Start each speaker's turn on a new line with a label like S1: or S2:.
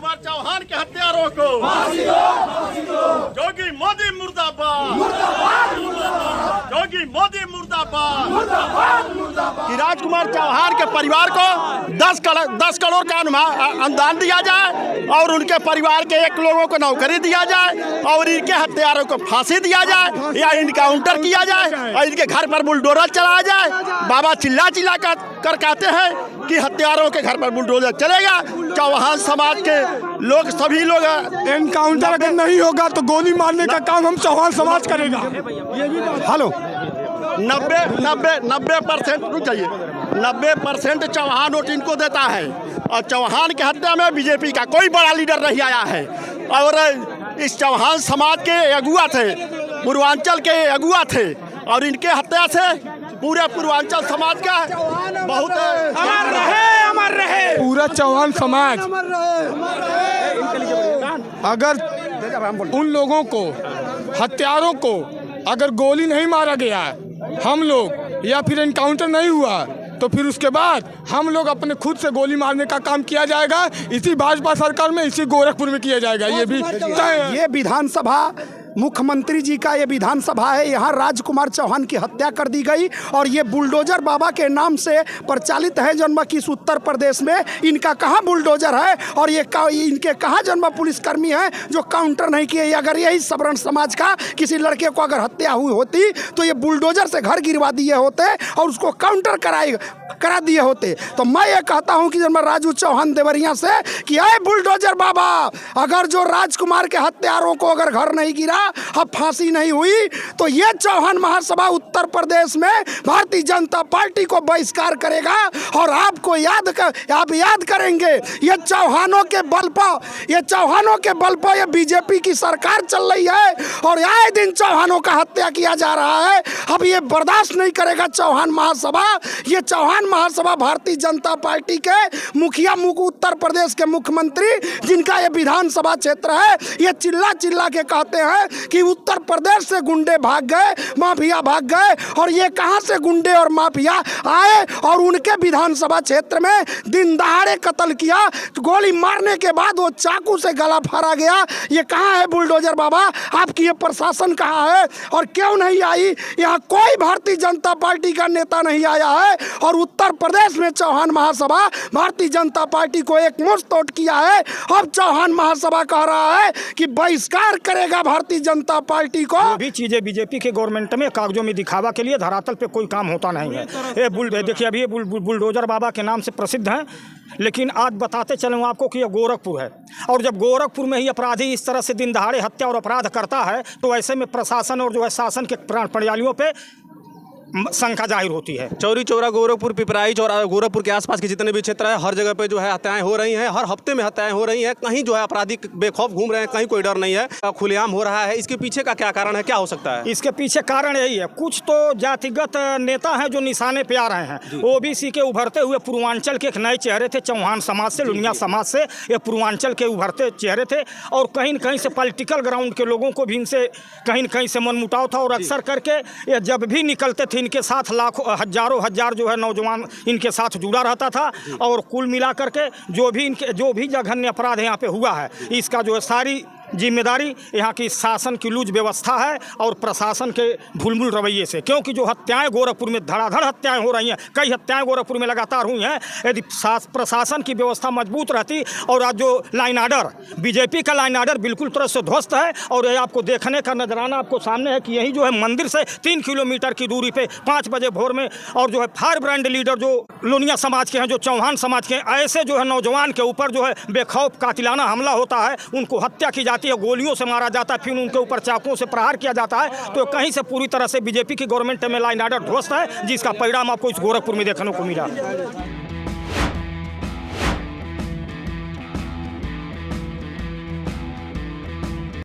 S1: कुमार चौहान के हत्यारों को जोगी मोदी मुर्दाबाद, जोगी मोदी मुर्दाबाद। कि राजकुमार चौहान के परिवार को 10 करोड़ का अनुदान दिया जाए और उनके परिवार के 1 लोगों को नौकरी दिया जाए और इनके हत्यारों को फांसी दिया जाए या इनकाउंटर किया जाए और इनके घर पर बुलडोजर चलाया जाए। बाबा चिल्ला चिल्ला कर कहते हैं कि हत्यारों के घर पर बुलडोजर चलेगा। चौहान समाज के लोग सभी लोग
S2: एनकाउंटर अगर नहीं होगा तो गोली मारने का काम हम चौहान समाज करेगा। हेलो
S1: 90% रुक जाइए, 90% चौहान वोट इनको देता है और चौहान के हत्या में बीजेपी का कोई बड़ा लीडर नहीं आया है। और इस चौहान समाज के अगुआ थे, पूर्वांचल के अगुआ थे और इनके हत्या से पूरे पूर्वांचल समाज का बहुत
S2: अमर रहे पूरा चौहान समाज। अगर उन लोगों को, हत्यारों को अगर गोली नहीं मारा गया, हम लोग या फिर एनकाउंटर नहीं हुआ तो फिर उसके बाद हम लोग अपने खुद से गोली मारने का काम किया जाएगा। इसी भाजपा सरकार में, इसी गोरखपुर में किया जाएगा। ये भी
S3: ये विधानसभा मुख्यमंत्री जी का ये विधानसभा है, यहाँ राजकुमार चौहान की हत्या कर दी गई और ये बुलडोजर बाबा के नाम से प्रचालित है जन्म की इस उत्तर प्रदेश में। इनका कहाँ बुलडोजर है और ये इनके कहाँ जन्म पुलिसकर्मी हैं जो काउंटर नहीं किए। अगर यही सवर्ण समाज का किसी लड़के को अगर हत्या हुई होती तो ये बुलडोजर से घर गिरवा दिए होते और उसको काउंटर करा दिए होते। तो मैं ये कहता हूँ कि जन्म राजू चौहान देवरिया से कि आए बुलडोजर बाबा, अगर जो राजकुमार के हत्यारों को अगर घर नहीं गिरा, अब फांसी नहीं हुई तो ये चौहान महासभा उत्तर प्रदेश में भारतीय जनता पार्टी को बहिष्कार करेगा और आपको आप याद करेंगे। ये चौहानों के बल पर ये बीजेपी की सरकार चल रही है और आए दिन चौहानों का हत्या किया जा रहा है। अब ये बर्दाश्त नहीं करेगा चौहान महासभा। ये चौहान महासभा भारतीय जनता पार्टी के मुखिया उत्तर प्रदेश के मुख्यमंत्री जिनका ये विधानसभा क्षेत्र है, ये चिल्ला चिल्ला के कहते हैं कि उत्तर प्रदेश से गुंडे भाग गए, माफिया भाग गए। और ये कहां से गुंडे और माफिया आए और उनके विधानसभा क्षेत्र में दिन दहाड़े कत्ल किया, गोली मारने के बाद वो चाकू से गला फाड़ा गया। ये कहां है बुलडोजर बाबा? आपकी ये प्रशासन कहां है और क्यों नहीं आई? यहाँ कोई भारतीय जनता पार्टी का नेता नहीं आया है और उत्तर प्रदेश में चौहान महासभा भारतीय जनता पार्टी को एक मुश्तोड़ किया है। अब चौहान महासभा कह रहा है कि बहिष्कार करेगा भारतीय जनता पार्टी को।
S4: भी चीजें बीजेपी के गवर्नमेंट में कागजों में दिखावा के लिए, धरातल पे कोई काम होता नहीं है। ये देखिए अभी ये बुलडोजर बाबा के नाम से प्रसिद्ध हैं, लेकिन आज बताते चलूँ आपको कि ये गोरखपुर है और जब गोरखपुर में ही अपराधी इस तरह से दिन दहाड़े हत्या और अपराध करता है तो ऐसे में प्रशासन और जो है शासन के प्रणालियों पे शंका जाहिर होती है।
S5: चौरी चौरा, गोरखपुर, पिपराइच और गोरखपुर के आसपास के जितने भी क्षेत्र है, हर जगह पे जो है हत्याएं हो रही हैं। हर हफ्ते में हत्याएं हो रही हैं। कहीं जो है अपराधी बेखौफ घूम रहे हैं, कहीं कोई डर नहीं है, खुलेआम हो रहा है। इसके पीछे का क्या कारण है, क्या हो सकता है?
S4: इसके पीछे कारण यही है, कुछ तो जातिगत नेता हैं जो निशाने पे आ रहे हैं। ओबीसी के उभरते हुए पूर्वांचल के एक नए चेहरे थे, चौहान समाज से, लुनिया समाज से, ये पूर्वांचल के उभरते चेहरे थे और कहीं न कहीं से पॉलिटिकल ग्राउंड के लोगों को भी इनसे कहीं न कहीं से मनमुटाव था और अक्सर करके ये जब भी निकलते थे इनके साथ लाखों हजारों हजार जो है नौजवान इनके साथ जुड़ा रहता था। और कुल मिलाकर के जो भी जघन्य अपराध यहाँ पे हुआ है, इसका जो है सारी जिम्मेदारी यहाँ की शासन की लूज व्यवस्था है और प्रशासन के भुलमुल रवैये से। क्योंकि जो हत्याएं गोरखपुर में धड़ाधड़ हत्याएं हो रही हैं, कई हत्याएं गोरखपुर में लगातार हुई हैं। यदि प्रशासन की व्यवस्था मजबूत रहती और आज जो लाइन आर्डर, बीजेपी का लाइन आर्डर बिल्कुल तरह से ध्वस्त है। और ये आपको देखने का नजराना आपको सामने है कि यही जो है मंदिर से 3 किलोमीटर की दूरी पे 5 बजे भोर में और जो है फायर ब्रांड लीडर जो लोनिया समाज के हैं, जो चौहान समाज के हैं, ऐसे जो है नौजवान के ऊपर जो है बेखौफ कातिलाना हमला होता है, उनको हत्या की जाती है, गोलियों से मारा जाता है, फिर उनके ऊपर चाकुओं से प्रहार किया जाता है। तो कहीं से पूरी तरह से बीजेपी की गवर्नमेंट में लाइन आर्डर ध्वस्त है, जिसका परिणाम आपको इस गोरखपुर में देखने को मिला।